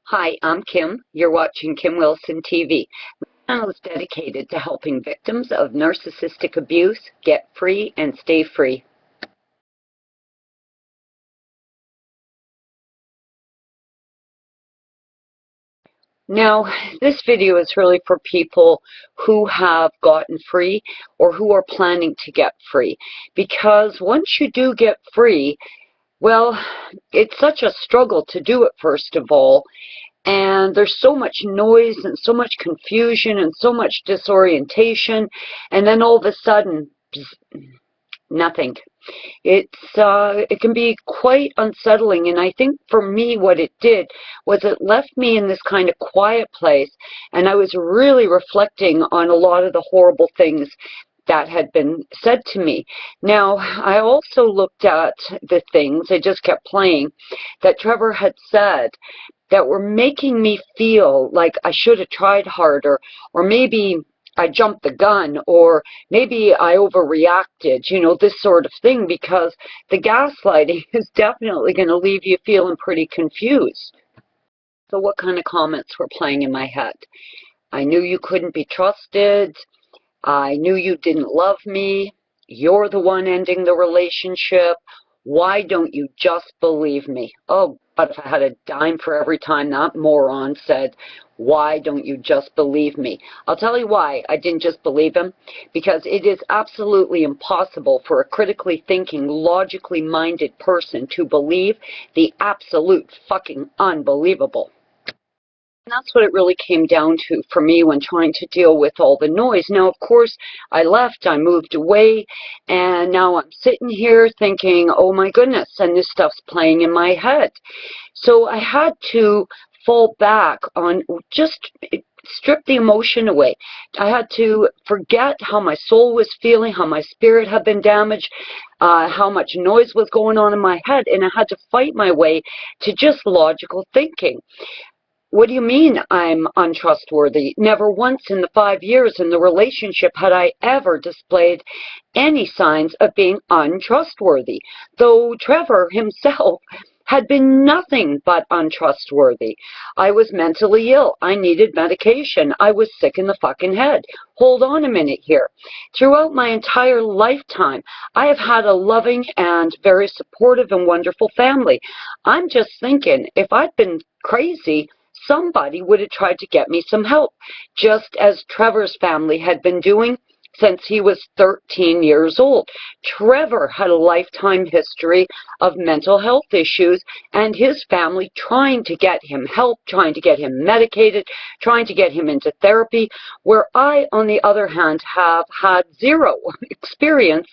Hi, I'm Kim. You're watching Kim Wilson TV. My channel is dedicated to helping victims of narcissistic abuse get free and stay free. Now, this video is really for people who have gotten free or who are planning to get free. Because once you do get free, well, it's such a struggle to do it, first of all. And there's so much noise and so much confusion and so much disorientation, and then all of a sudden, nothing. It can be quite unsettling, and I think for me what it did was it left me in this kind of quiet place, and I was really reflecting on a lot of the horrible things that had been said to me. Now, I also looked at the things, I just kept playing, that Trevor had said that were making me feel like I should have tried harder, or maybe I jumped the gun, or maybe I overreacted, this sort of thing, because the gaslighting is definitely going to leave you feeling pretty confused. So what kind of comments were playing in my head? I knew you couldn't be trusted. I knew you didn't love me. You're the one ending the relationship. Why don't you just believe me? Oh, but if I had a dime for every time that moron said, why don't you just believe me? I'll tell you why I didn't just believe him. Because it is absolutely impossible for a critically thinking, logically minded person to believe the absolute fucking unbelievable. And that's what it really came down to for me when trying to deal with all the noise. Now, of course, I left, I moved away, and now I'm sitting here thinking, oh my goodness, and this stuff's playing in my head. So I had to fall back on just strip the emotion away. I had to forget how my soul was feeling, how my spirit had been damaged, how much noise was going on in my head, and I had to fight my way to just logical thinking. What do you mean I'm untrustworthy? Never once in the 5 years in the relationship had I ever displayed any signs of being untrustworthy, though Trevor himself had been nothing but untrustworthy. I was mentally ill. I needed medication. I was sick in the fucking head. Hold on a minute here. Throughout my entire lifetime, I have had a loving and very supportive and wonderful family. I'm just thinking, if I'd been crazy, somebody would have tried to get me some help, just as Trevor's family had been doing since he was 13 years old. Trevor had a lifetime history of mental health issues, and his family trying to get him help, trying to get him medicated, trying to get him into therapy, where I, on the other hand, have had zero experience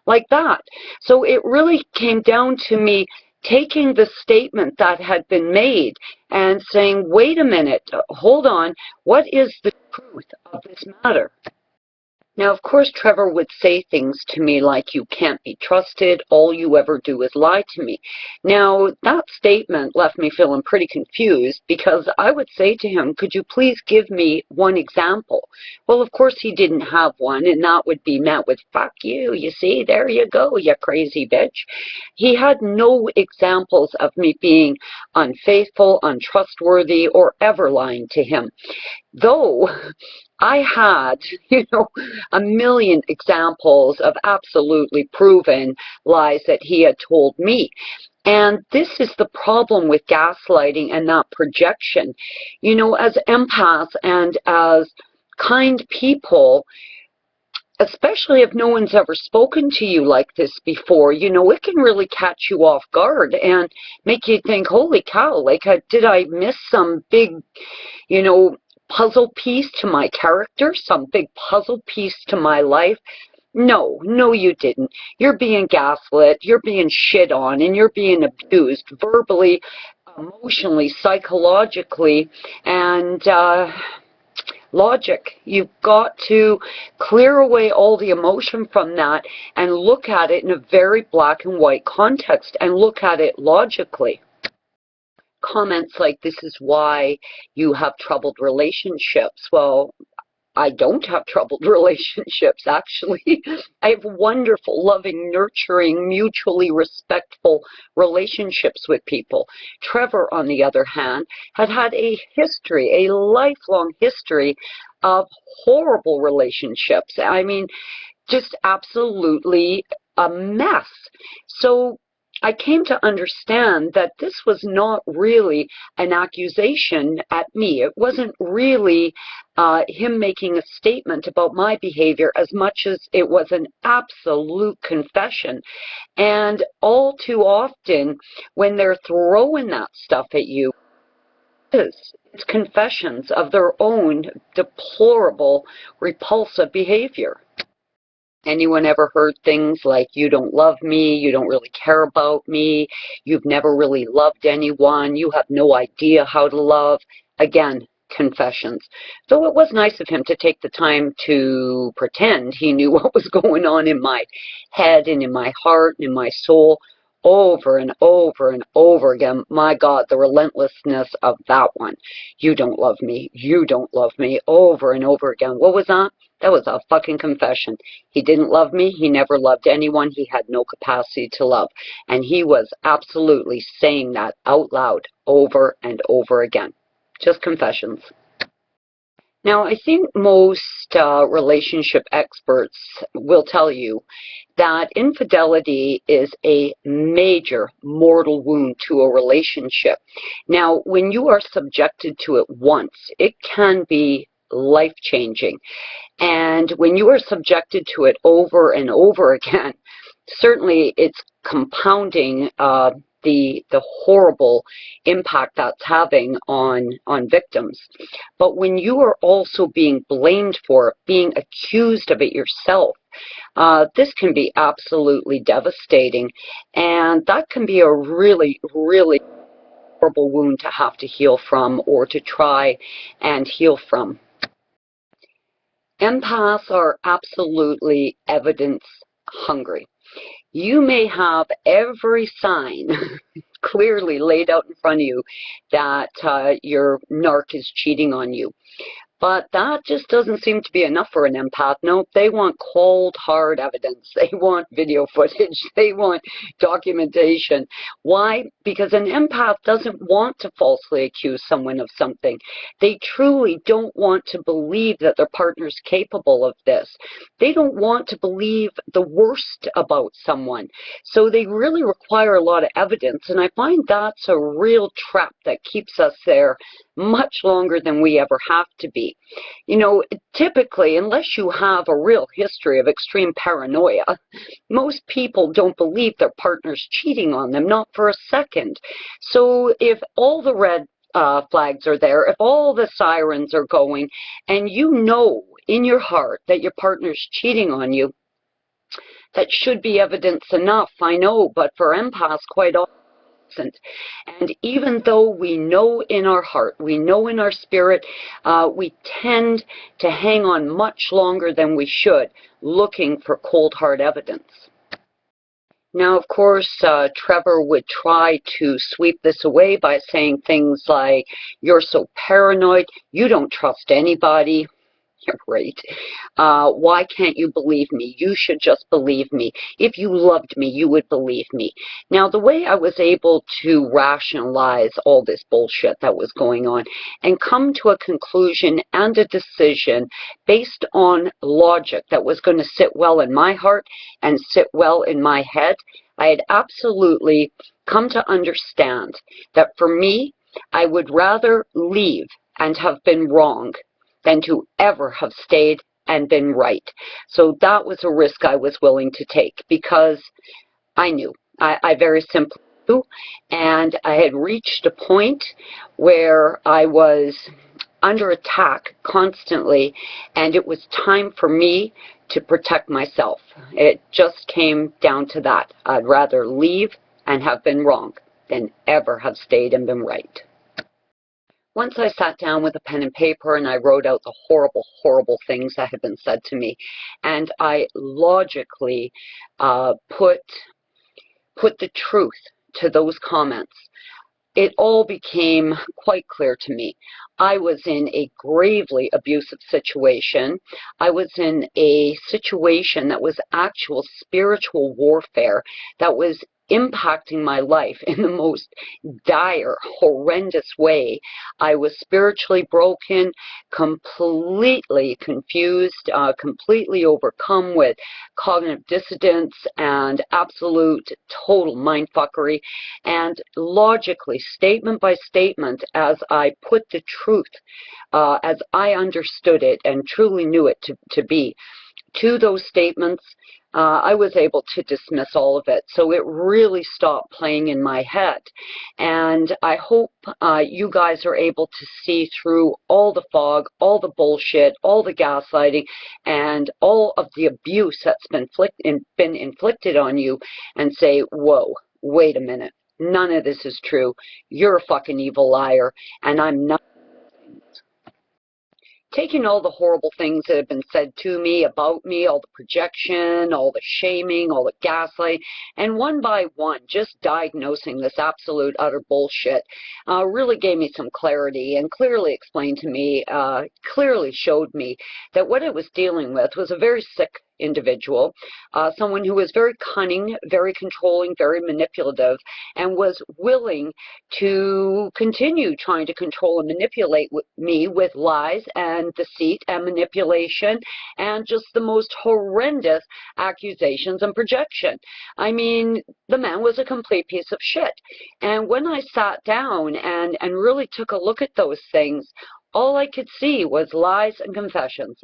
like that. So it really came down to me taking the statement that had been made and saying, wait a minute, hold on, what is the truth of this matter? Now, of course, Trevor would say things to me like, you can't be trusted, all you ever do is lie to me. Now, that statement left me feeling pretty confused, because I would say to him, could you please give me one example? Well, of course, he didn't have one, and that would be met with, fuck you, you see, there you go, you crazy bitch. He had no examples of me being unfaithful, untrustworthy, or ever lying to him. Though I had, a million examples of absolutely proven lies that he had told me. And this is the problem with gaslighting and that projection. As empaths and as kind people, especially if no one's ever spoken to you like this before, it can really catch you off guard and make you think, holy cow, like, did I miss some big, puzzle piece to my character, some big puzzle piece to my life? No, you didn't. You're being gaslit, you're being shit on, and you're being abused verbally, emotionally, psychologically, and logic. You've got to clear away all the emotion from that and look at it in a very black and white context and look at it logically. Comments like, this is why you have troubled relationships. Well, I don't have troubled relationships, actually. I have wonderful, loving, nurturing, mutually respectful relationships with people. Trevor, on the other hand, had a history, a lifelong history of horrible relationships. I mean, just absolutely a mess. So I came to understand that this was not really an accusation at me. It wasn't really him making a statement about my behavior as much as it was an absolute confession. And all too often, when they're throwing that stuff at you, it's confessions of their own deplorable, repulsive behavior. Anyone ever heard things like, you don't love me, you don't really care about me, you've never really loved anyone, you have no idea how to love? Again, confessions. So it was nice of him to take the time to pretend he knew what was going on in my head and in my heart and in my soul over and over and over again. My God, the relentlessness of that one. You don't love me, you don't love me, over and over again. What was that? That was a fucking confession. He didn't love me. He never loved anyone. He had no capacity to love. And he was absolutely saying that out loud over and over again. Just confessions. Now, I think most relationship experts will tell you that infidelity is a major mortal wound to a relationship. Now, when you are subjected to it once, it can be life-changing. And when you are subjected to it over and over again, certainly it's compounding the horrible impact that's having on victims. But when you are also being blamed for it, being accused of it yourself, this can be absolutely devastating. And that can be a really, really horrible wound to have to heal from, or to try and heal from. Empaths are absolutely evidence hungry. You may have every sign clearly laid out in front of you that your narc is cheating on you. But that just doesn't seem to be enough for an empath. No, they want cold, hard evidence. They want video footage. They want documentation. Why? Because an empath doesn't want to falsely accuse someone of something. They truly don't want to believe that their partner's capable of this. They don't want to believe the worst about someone. So they really require a lot of evidence. And I find that's a real trap that keeps us there much longer than we ever have to be. You know, typically, unless you have a real history of extreme paranoia, most people don't believe their partner's cheating on them, not for a second. So if all the red flags are there, if all the sirens are going, and you know in your heart that your partner's cheating on you, that should be evidence enough, I know, but for empaths, quite often, and even though we know in our heart, we know in our spirit, we tend to hang on much longer than we should, looking for cold, hard evidence. Now, of course, Trevor would try to sweep this away by saying things like, you're so paranoid, you don't trust anybody. You're right. Why can't you believe me? You should just believe me. If you loved me, you would believe me. Now, the way I was able to rationalize all this bullshit that was going on and come to a conclusion and a decision based on logic that was going to sit well in my heart and sit well in my head, I had absolutely come to understand that for me, I would rather leave and have been wrong than to ever have stayed and been right. So that was a risk I was willing to take, because I knew. I very simply knew, and I had reached a point where I was under attack constantly, and it was time for me to protect myself. It just came down to that. I'd rather leave and have been wrong than ever have stayed and been right. Once I sat down with a pen and paper and I wrote out the horrible, horrible things that had been said to me, and I logically put the truth to those comments, it all became quite clear to me. I was in a gravely abusive situation. I was in a situation that was actual spiritual warfare that was impacting my life in the most dire, horrendous way. I was spiritually broken, completely confused, completely overcome with cognitive dissonance and absolute total mindfuckery. And logically, statement by statement, as I put the truth, as I understood it and truly knew it to be, to those statements, I was able to dismiss all of it. So it really stopped playing in my head. And I hope you guys are able to see through all the fog, all the bullshit, all the gaslighting, and all of the abuse that's been inflicted on you and say, whoa, wait a minute. None of this is true. You're a fucking evil liar, and I'm not. Taking all the horrible things that have been said to me, about me, all the projection, all the shaming, all the gaslight, and one by one, just diagnosing this absolute utter bullshit, really gave me some clarity and clearly explained to me, clearly showed me that what I was dealing with was a very sick individual, someone who was very cunning, very controlling, very manipulative, and was willing to continue trying to control and manipulate me with lies and deceit and manipulation and just the most horrendous accusations and projection. I mean, the man was a complete piece of shit. And when I sat down and really took a look at those things, all I could see was lies and confessions,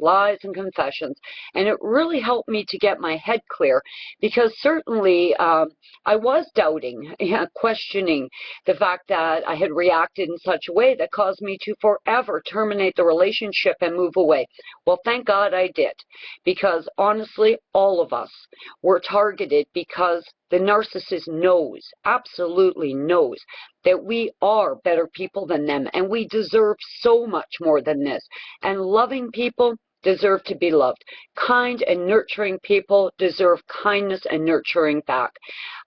and it really helped me to get my head clear, because certainly I was doubting, questioning the fact that I had reacted in such a way that caused me to forever terminate the relationship and move away. Well, thank God I did, because honestly, all of us were targeted because the narcissist knows, absolutely knows, that we are better people than them, and we deserve so much more than this. And loving people deserve to be loved. Kind and nurturing people deserve kindness and nurturing back.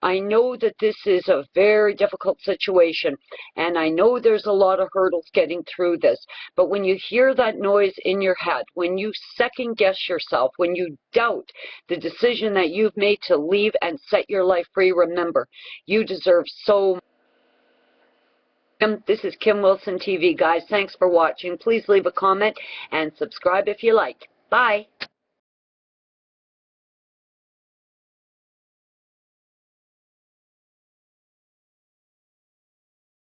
I know that this is a very difficult situation, and I know there's a lot of hurdles getting through this, but when you hear that noise in your head, when you second guess yourself, when you doubt the decision that you've made to leave and set your life free, remember, you deserve so much. This is Kim Wilson TV, guys. Thanks for watching. Please leave a comment and subscribe if you like. Bye.